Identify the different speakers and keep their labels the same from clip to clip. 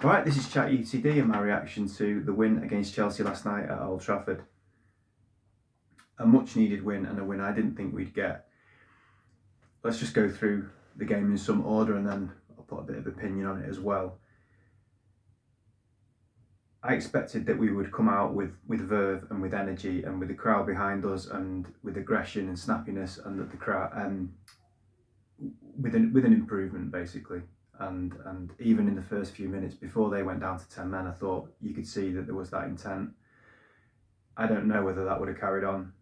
Speaker 1: Right, this is Chat UTD and my reaction to the win against Chelsea last night at Old Trafford. A much needed win, and a win I didn't think we'd get. Let's just go through the game in some order and then I'll put a bit of opinion on it as well. I expected that we would come out with verve and with energy and with the crowd behind us and with aggression and snappiness, and that the crowd with an improvement basically. And even in the first few minutes before they went down to 10 men, I thought you could see that there was that intent. I don't know whether that would have carried on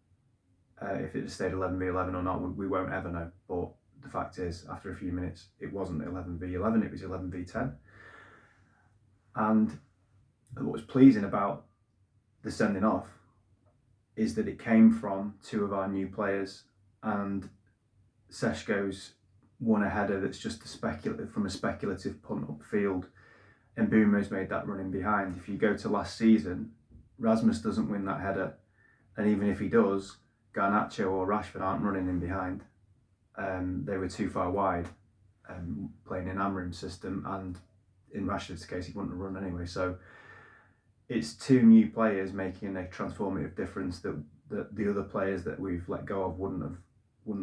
Speaker 1: if it had stayed 11v11 or not. We won't ever know. But the fact is, after a few minutes, it wasn't 11v11, it was 11v10. And what was pleasing about the sending off is that it came from two of our new players, and Seshko's won a header that's just from a speculative punt upfield, and Mbeumo's made that run in behind. If you go to last season, Rasmus doesn't win that header, and even if he does, Garnacho or Rashford aren't running in behind. They were too far wide, playing in Amrim's system, and in Rashford's case, he wouldn't have run anyway. So it's two new players making a transformative difference that the other players that we've let go of wouldn't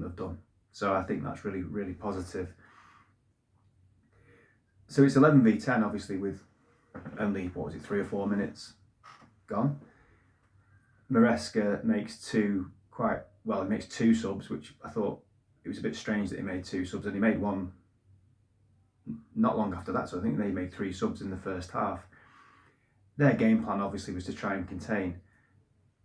Speaker 1: have done. So I think that's really, really positive. So it's 11v10, obviously, with only, 3 or 4 minutes gone. Maresca makes two subs, which I thought it was a bit strange that he made 2 subs, and he made one not long after that. So I think they made 3 subs in the first half. Their game plan obviously was to try and contain.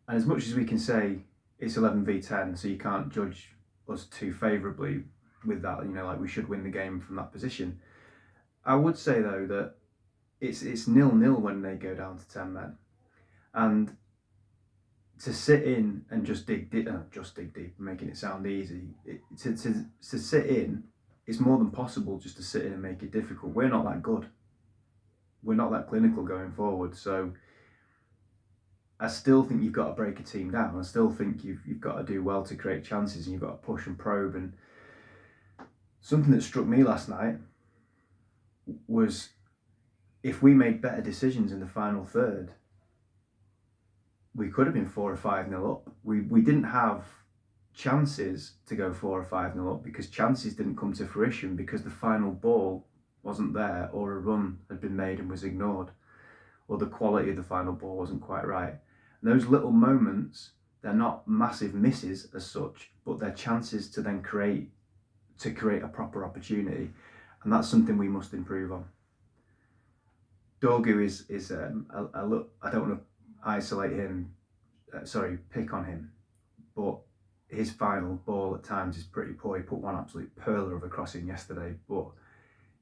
Speaker 1: And as much as we can say it's 11v10, so you can't judge us too favourably with that, like we should win the game from that position. I would say though that it's 0-0 when they go down to 10 men, and to sit in and just dig deep, making it sound easy. To sit in, it's more than possible just to sit in and make it difficult. We're not that good. We're not that clinical going forward. So I still think you've got to break a team down. I still think you've got to do well to create chances, and you've got to push and probe. And something that struck me last night was if we made better decisions in the final third, we could have been 4 or 5-0 up. We didn't have chances to go 4 or 5-0 up because chances didn't come to fruition because the final ball wasn't there, or a run had been made and was ignored, or the quality of the final ball wasn't quite right. And those little moments, they're not massive misses as such, but they're chances to then create a proper opportunity, and that's something we must improve on. Dorgu is I don't want to isolate him, pick on him, but his final ball at times is pretty poor. He put one absolute perler of a crossing yesterday, but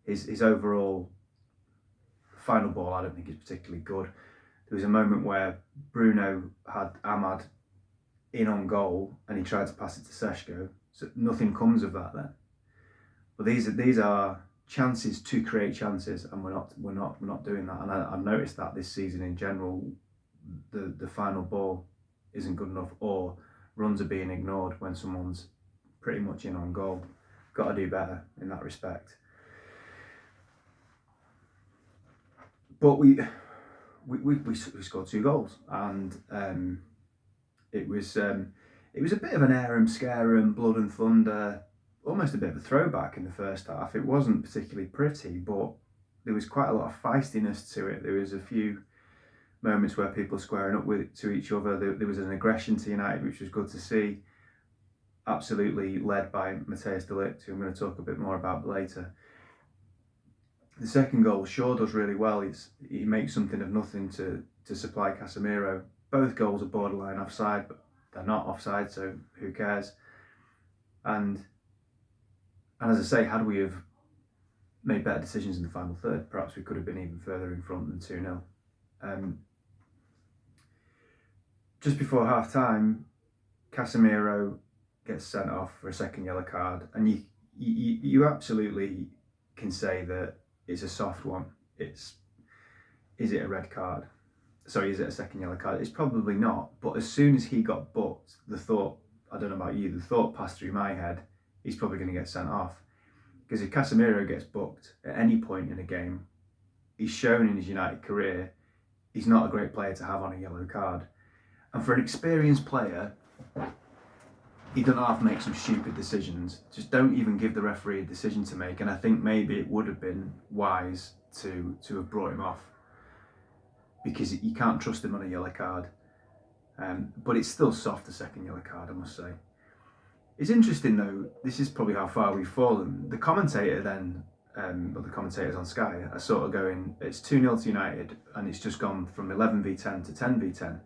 Speaker 1: his overall final ball I don't think is particularly good. There was a moment where Bruno had Ahmad in on goal and he tried to pass it to Seshko, so nothing comes of that then. But these are chances to create chances, and we're not doing that. And I've noticed that this season in general, the final ball isn't good enough, or runs are being ignored when someone's pretty much in on goal. Got to do better in that respect. But we scored 2 goals, and it was a bit of an air scare and blood and thunder, almost a bit of a throwback in the first half. It wasn't particularly pretty, but there was quite a lot of feistiness to it. There was a few moments where people squaring up to each other. There was an aggression to United, which was good to see. Absolutely led by Matthijs de Ligt, who I'm going to talk a bit more about later. The second goal, Shaw does really well. He makes something of nothing to supply Casemiro. Both goals are borderline offside, but they're not offside, so who cares? And as I say, had we have made better decisions in the final third, perhaps we could have been even further in front than 2-0. Just before half time, Casemiro gets sent off for a second yellow card, and you absolutely can say that it's a soft one. Is it a red card? Sorry, is it a second yellow card? It's probably not, but as soon as he got booked, the thought passed through my head, he's probably going to get sent off. Because if Casemiro gets booked at any point in a game, he's shown in his United career he's not a great player to have on a yellow card. And for an experienced player, he doesn't have to make some stupid decisions. Just don't even give the referee a decision to make. And I think maybe it would have been wise to have brought him off, because you can't trust him on a yellow card. But it's still soft, the second yellow card, I must say. It's interesting though, this is probably how far we've fallen. The commentator then, or the commentators on Sky are sort of going, it's 2-0 to United and it's just gone from 11v10 to 10v10.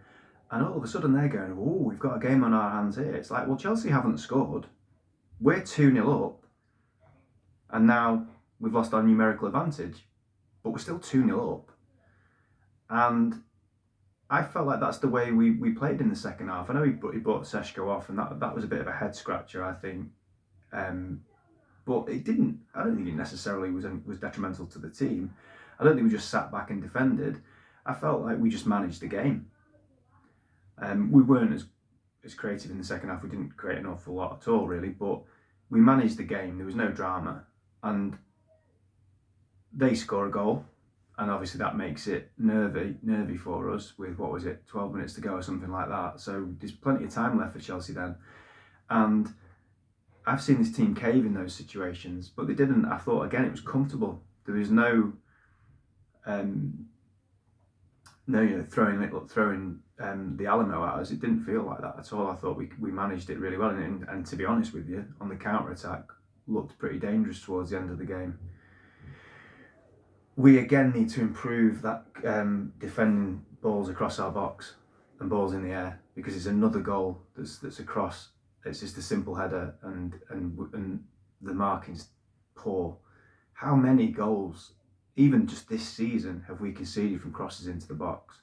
Speaker 1: And all of a sudden they're going, oh, we've got a game on our hands here. It's like, well, Chelsea haven't scored. We're 2-0 up. And now we've lost our numerical advantage, but we're still 2-0 up. And I felt like that's the way we played in the second half. I know he brought Seshko off, and that was a bit of a head scratcher, I think. But it didn't. I don't think it necessarily was detrimental to the team. I don't think we just sat back and defended. I felt like we just managed the game. We weren't as creative in the second half. We didn't create an awful lot at all, really. But we managed the game. There was no drama, and they score a goal. And obviously that makes it nervy for us with, 12 minutes to go or something like that. So there's plenty of time left for Chelsea then. And I've seen this team cave in those situations, but they didn't. I thought, again, it was comfortable. There was no throwing the Alamo at us. It didn't feel like that at all. I thought we managed it really well. And to be honest with you, on the counter-attack, looked pretty dangerous towards the end of the game. We again need to improve that defending balls across our box and balls in the air, because it's another goal that's across. It's just a simple header, and the marking's poor. How many goals, even just this season, have we conceded from crosses into the box?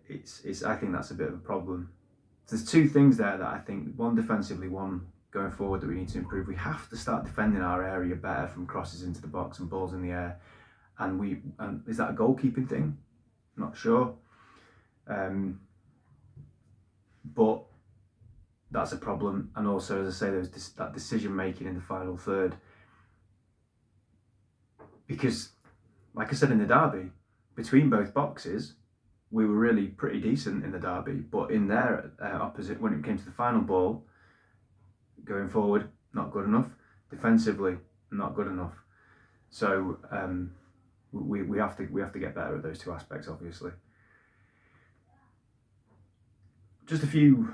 Speaker 1: It's I think that's a bit of a problem. So there's two things there that I think, one defensively, one going forward, that we need to improve. We have to start defending our area better from crosses into the box and balls in the air. And is that a goalkeeping thing? Not sure. But that's a problem. And also, as I say, there's that decision making in the final third. Because, like I said in the derby, between both boxes, we were really pretty decent in the derby. But in their opposite, when it came to the final ball, going forward, not good enough. Defensively, not good enough. So we have to get better at those two aspects, obviously. Just a few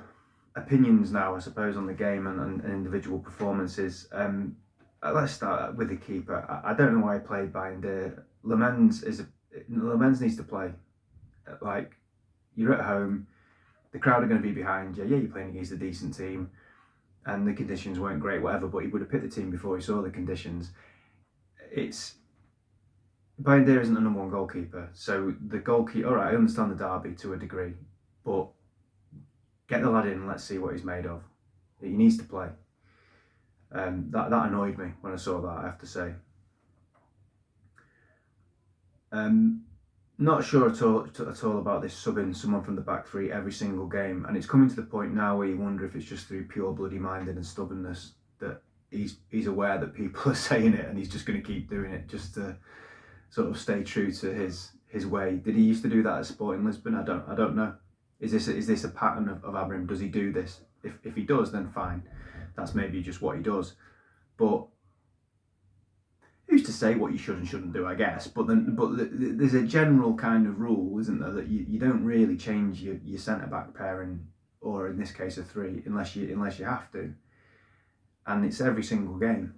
Speaker 1: opinions now, I suppose, on the game and individual performances. Let's start with the keeper. I don't know why he played Bayindir. Lemens needs to play. Like, you're at home, the crowd are going to be behind you. Yeah, you're playing against a decent team, and the conditions weren't great, whatever, but he would have picked the team before he saw the conditions. Bayindir isn't a number one goalkeeper, so the goalkeeper, all right, I understand the derby to a degree, but get the lad in and let's see what he's made of. He needs to play. That annoyed me when I saw that, I have to say. Not sure at all about this subbing someone from the back three every single game, and it's coming to the point now where you wonder if it's just through pure bloody minded and stubbornness that he's aware that people are saying it, and he's just going to keep doing it just to sort of stay true to his way. Did he used to do that at Sporting Lisbon? I don't know. Is this a pattern of Abraham? Does he do this? If he does, then fine. That's maybe just what he does. But who's to say what you should and shouldn't do, I guess. But there's a general kind of rule, isn't there, that you don't really change your centre-back pairing, or in this case a three, unless you have to. And it's every single game.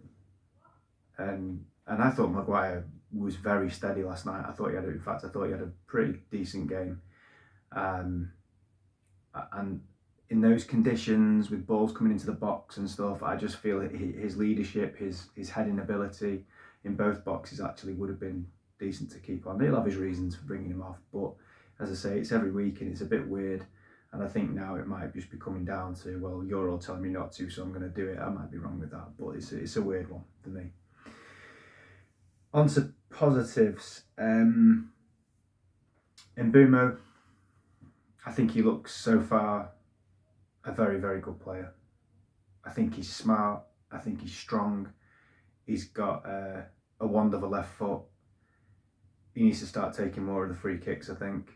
Speaker 1: And I thought Maguire was very steady last night. I thought he had a pretty decent game. And in those conditions, with balls coming into the box and stuff, I just feel that his leadership, his heading ability in both boxes actually would have been decent to keep on. He'll have his reasons for bringing him off, but as I say, it's every week and it's a bit weird. And I think now it might just be coming down to, well, you're all telling me not to, so I'm going to do it. I might be wrong with that, but it's a weird one for me. On to positives. Mbeumo, I think he looks so far a very, very good player. I think he's smart. I think he's strong. He's got a wand of a left foot. he needs to start taking more of the free kicks, I think.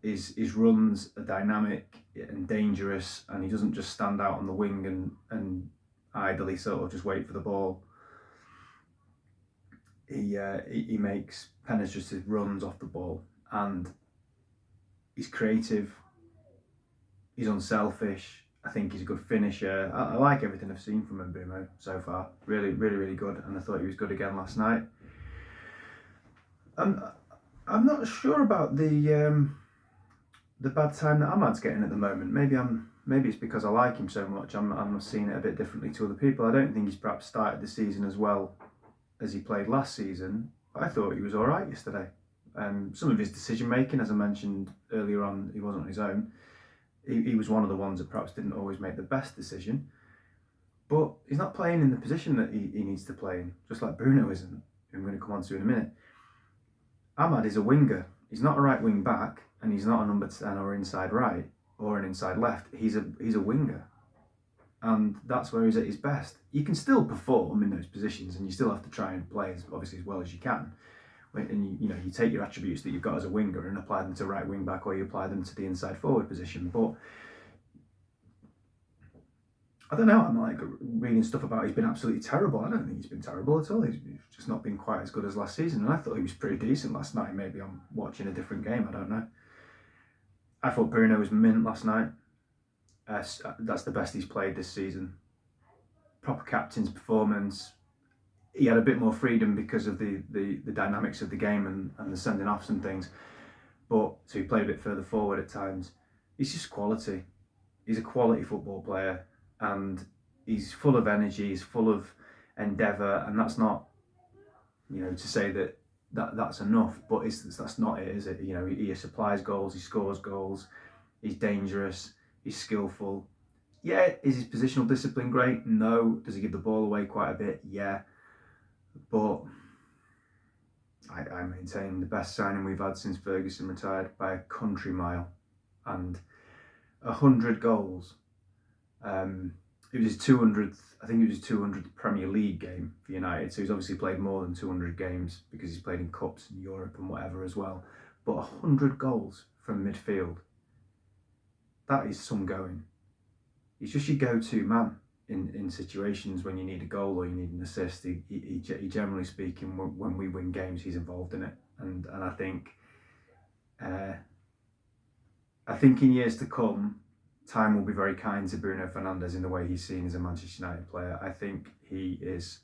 Speaker 1: His runs are dynamic and dangerous, and he doesn't just stand out on the wing and idly sort of just wait for the ball. He makes penetrative runs off the ball, and he's creative. He's unselfish. I think he's a good finisher. I like everything I've seen from Mbeumo so far. Really, really, really good. And I thought he was good again last night. I'm not sure about the bad time that Ahmad's getting at the moment. Maybe it's because I like him so much. I'm seeing it a bit differently to other people. I don't think he's perhaps started the season as well as he played last season. I thought he was all right yesterday. Some of his decision making, as I mentioned earlier on, he wasn't on his own. He was one of the ones that perhaps didn't always make the best decision. But he's not playing in the position that he needs to play in, just like Bruno isn't, who I'm going to come on to in a minute. Ahmad is a winger. He's not a right wing back, and he's not a number 10 or inside right or an inside left. He's a winger. And that's where he's at his best. You can still perform in those positions, and you still have to try and play as well as you can. And you take your attributes that you've got as a winger and apply them to right wing back, or you apply them to the inside forward position. But I don't know, I'm like reading stuff about he's been absolutely terrible. I don't think he's been terrible at all. He's just not been quite as good as last season, and I thought he was pretty decent last night. Maybe I'm watching a different game, I don't know. I thought Bruno was mint last night. That's the best he's played this season. Proper captain's performance. He had a bit more freedom because of the dynamics of the game and the sending offs and things. So he played a bit further forward at times. He's just quality. He's a quality football player, and he's full of energy, he's full of endeavour, and that's not, to say that's enough, but that's not it, is it? He supplies goals, he scores goals, he's dangerous, he's skillful. Yeah, is his positional discipline great? No. Does he give the ball away quite a bit? Yeah. But I maintain the best signing we've had since Ferguson retired by a country mile, and 100 goals. It was his 200th. I think it was his 200th Premier League game for United. So he's obviously played more than 200 games because he's played in cups in Europe and whatever as well. But 100 goals from midfield. That is some going. He's just your go-to man in situations when you need a goal or you need an assist. He generally speaking, when we win games, he's involved in it, and I think in years to come, time will be very kind to Bruno Fernandes in the way he's seen as a Manchester United player. I think he is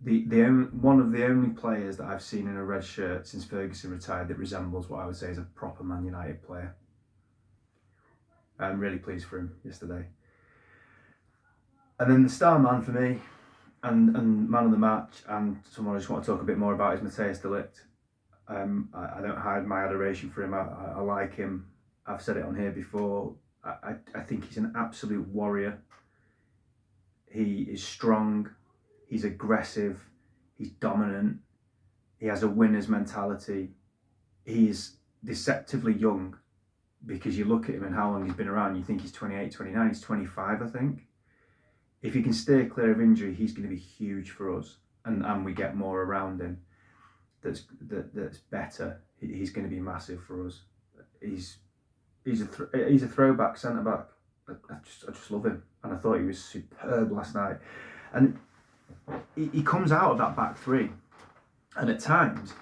Speaker 1: one of the only players that I've seen in a red shirt since Ferguson retired that resembles what I would say is a proper Man United player. I'm really pleased for him yesterday. And then the star man for me, and man of the match, and someone I just want to talk a bit more about, is Matthijs de Ligt. I don't hide my adoration for him. I like him. I've said it on here before. I think he's an absolute warrior. He is strong. He's aggressive. He's dominant. He has a winner's mentality. He's deceptively young, because you look at him and how long he's been around, you think he's 28, 29, he's 25, I think. If he can steer clear of injury, he's going to be huge for us, and we get more around him that's better. He's going to be massive for us. He's a throwback centre back. I just love him, and I thought he was superb last night. And he comes out of that back three, and at times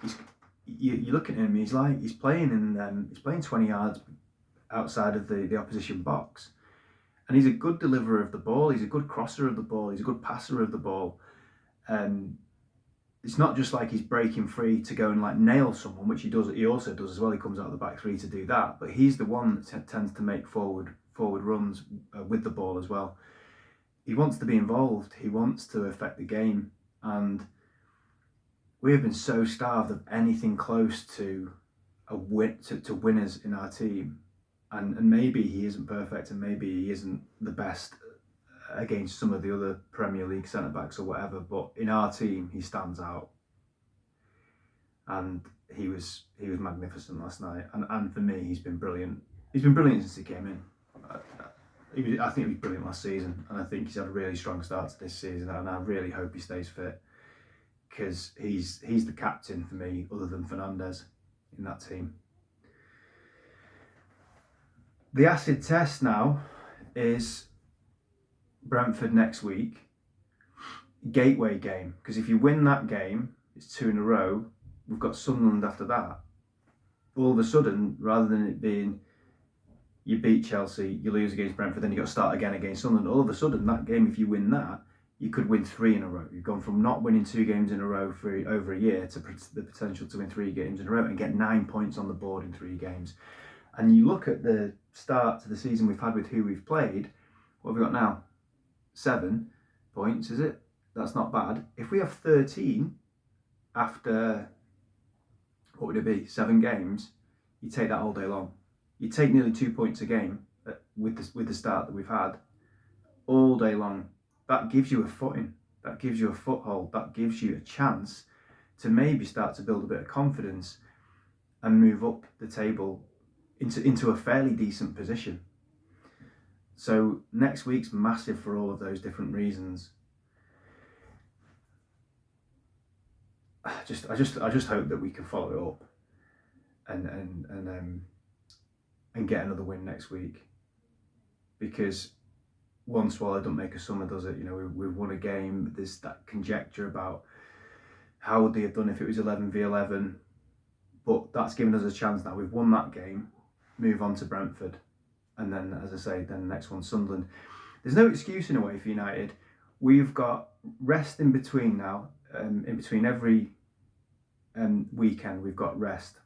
Speaker 1: you look at him, he's playing 20 yards outside of the opposition box. And he's a good deliverer of the ball, he's a good crosser of the ball, he's a good passer of the ball. It's not just like he's breaking free to go and nail someone, which he also does as well. He comes out of the back three to do that, but he's the one that tends to make forward runs with the ball as well. He wants to be involved, he wants to affect the game, and we have been so starved of anything close to to winners in our team. And maybe he isn't perfect, and maybe he isn't the best against some of the other Premier League centre-backs or whatever, but in our team, he stands out. And he was magnificent last night. And for me, he's been brilliant. He's been brilliant since he came in. I think he was brilliant last season, and I think he's had a really strong start to this season, and I really hope he stays fit, because he's the captain for me, other than Fernandes, in that team. The acid test now is Brentford next week, gateway game, because if you win that game, it's 2 in a row. We've got Sunderland after that. All of a sudden, rather than it being you beat Chelsea, you lose against Brentford, then you've got to start again against Sunderland. All of a sudden, that game, if you win that, you could win 3 in a row. You've gone from not winning 2 games in a row for over a year to the potential to win 3 games in a row and get 9 points on the board in 3 games. And you look at the start to the season we've had with who we've played, what have we got now? 7 points, is it? That's not bad. If we have 13 after, what would it be, 7 games, you take that all day long. You take nearly 2 points a game with the start that we've had all day long. That gives you a footing. That gives you a foothold. That gives you a chance to maybe start to build a bit of confidence and move up the table into a fairly decent position. So next week's massive for all of those different reasons. I just hope that we can follow it up and get another win next week, because one swallow don't make a summer, does it? You know, we've won a game. There's that conjecture about how would they have done if it was 11v11, but that's given us a chance now. We've won that game, move on to Brentford, and then, as I say, then the next one's Sunderland. There's no excuse in a way for United. We've got rest in between now. In between every weekend, we've got rest.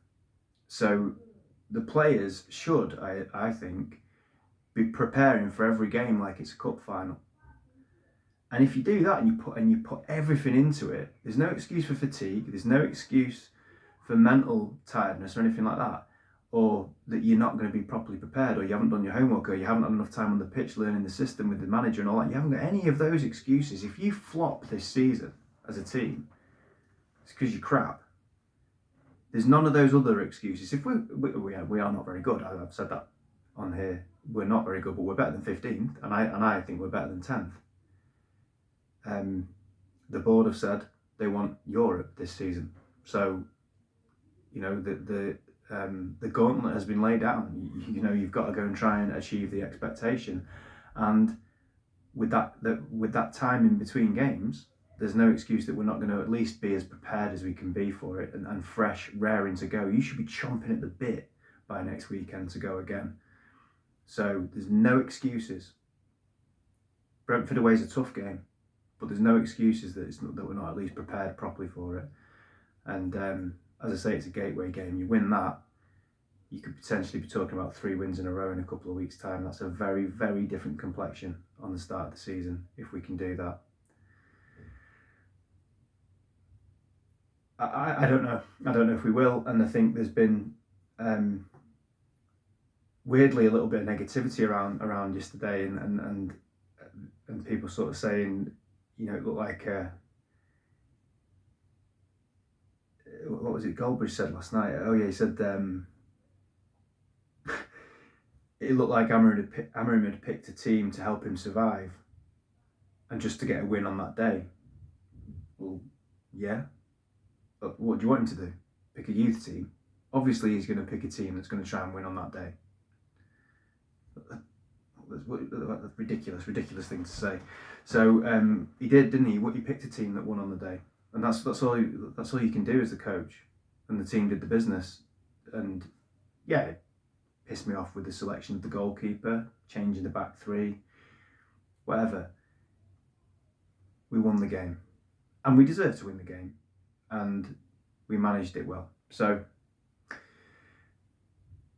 Speaker 1: So the players should, I think, be preparing for every game like it's a cup final. And if you do that and you put everything into it, there's no excuse for fatigue. There's no excuse for mental tiredness or anything like that, or that you're not going to be properly prepared, or you haven't done your homework, or you haven't had enough time on the pitch learning the system with the manager and all that. You haven't got any of those excuses. If you flop this season as a team, it's because you're crap. There's none of those other excuses. If we are not very good. I've said that on here. We're not very good, but we're better than 15th, and I think we're better than 10th. The board have said they want Europe this season, so you know the gauntlet has been laid down. You know, you've got to go and try and achieve the expectation, and with that time in between games, there's no excuse that we're not going to at least be as prepared as we can be for it, and fresh, raring to go. You should be chomping at the bit by next weekend to go again. So there's no excuses. Brentford away is a tough game, but there's no excuses that we're not at least prepared properly for it. And as I say, it's a gateway game. You win that, you could potentially be talking about 3 wins in a row in a couple of weeks' time. That's a very, very different complexion on the start of the season if we can do that. I don't know. I don't know if we will. And I think there's been weirdly a little bit of negativity around yesterday, and people sort of saying, you know, it looked like what was it Goldbridge said last night? Oh yeah, he said it looked like Amorim had picked a team to help him survive and just to get a win on that day. Well, yeah. But what do you want him to do? Pick a youth team? Obviously he's going to pick a team that's going to try and win on that day. That's ridiculous thing to say. So he did, didn't he? He picked a team that won on the day, and that's all you can do as the coach. And the team did the business. And yeah, it pissed me off with the selection of the goalkeeper, changing the back 3, whatever. We won the game, and we deserved to win the game, and we managed it well. So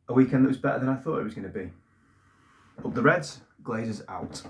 Speaker 1: a weekend that was better than I thought it was going to be. Up the Reds, Glazers out.